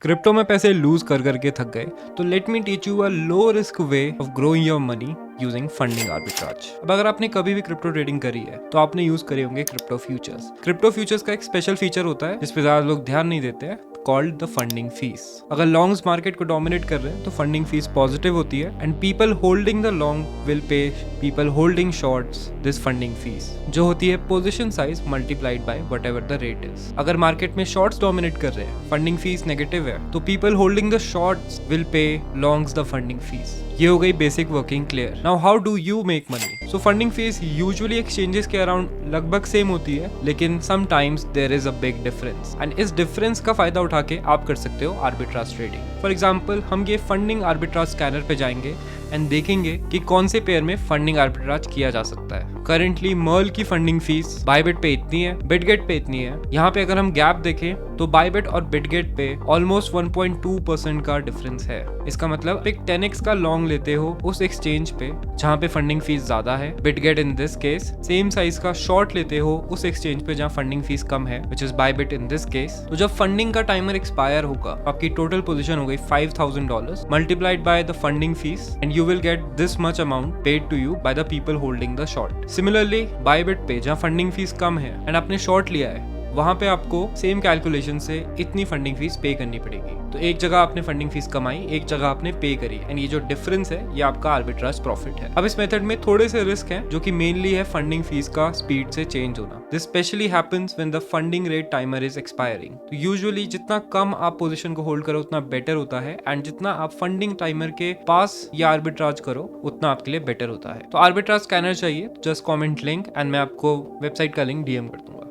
Crypto में पैसे loose कर करके थक गए तो let me teach you a low risk way of growing your money using funding arbitrage. अब अगर आपने कभी भी क्रिप्टो ट्रेडिंग करी है तो आपने यूज करे होंगे क्रिप्टो फ्यूचर्स। क्रिप्टो फ्यूचर्स का एक स्पेशल फीचर होता है जिस पे ज्यादा लोग ध्यान नहीं देते हैं, कॉल्ड द फंडिंग फीस। अगर लॉन्ग्स मार्केट को डोमिनेट कर रहे हैं तो फंडिंग फीस पॉजिटिव होती है and people holding the long will pay people holding shorts this funding fees, जो होती है position size multiplied by whatever the rate is. अगर मार्केट में शॉर्ट्स डोमिनेट कर रहे हैं, फंडिंग फीस नेगेटिव है, तो people holding the shorts will pay longs the funding fees. ये हो गई basic working clear. Now how do you make money? So funding fees usually exchanges के अराउंड लगभग सेम होती है, लेकिन sometimes there is a big difference and इस difference का फायदा उठा के आप कर सकते हो आर्बिट्राज ट्रेडिंग। फॉर एग्जांपल, हम ये फंडिंग आर्बिट्राज स्कैनर पे जाएंगे एंड देखेंगे कि कौन से पेयर में फंडिंग आर्बिट्राज किया जा सकता है। करंटली मर्ल की फंडिंग फीस बायबिट पे इतनी है, बिटगेट पे इतनी है। यहाँ पे अगर हम गैप देखें तो बायबिट और बिटगेट पे ऑलमोस्ट 1.2% का डिफरेंस है। इसका मतलब एक 10x का लॉन्ग लेते हो उस एक्सचेंज पे जहाँ पे फंडिंग फीस ज्यादा है, Bitget in this case. Same size का शॉर्ट लेते हो उस एक्सचेंज पे जहाँ फंडिंग फीस कम है, which is Bybit in this case. तो जब फंडिंग का टाइमर एक्सपायर होगा, आपकी टोटल पोजीशन हो गई $5,000 multiplied by the funding fees and you will get this much amount paid to you by the people holding the short. Similarly, Bybit पे जहाँ funding fees कम है एंड आपने short लिया है, वहां पे आपको सेम कैलकुलेशन से इतनी फंडिंग फीस पे करनी पड़ेगी। तो एक जगह आपने फंडिंग फीस कमाई, एक जगह आपने पे करी एंड ये जो डिफरेंस है ये आपका आर्बिट्राज प्रॉफिट है। अब इस मेथड में थोड़े से रिस्क हैं जो कि मेनली है फंडिंग फीस का स्पीड से चेंज होना। This specially happens when the funding rate timer is expiring. तो यूजुअली जितना कम आप पोजीशन को होल्ड करो उतना बेटर होता है एंड जितना आप फंडिंग टाइमर के पास या आर्बिट्राज करो उतना आपके लिए बेटर होता है। तो आर्बिट्राज स्कैनर चाहिए तो जस्ट कॉमेंट लिंक एंड मैं आपको वेबसाइट का लिंक डीएम कर दूंगा।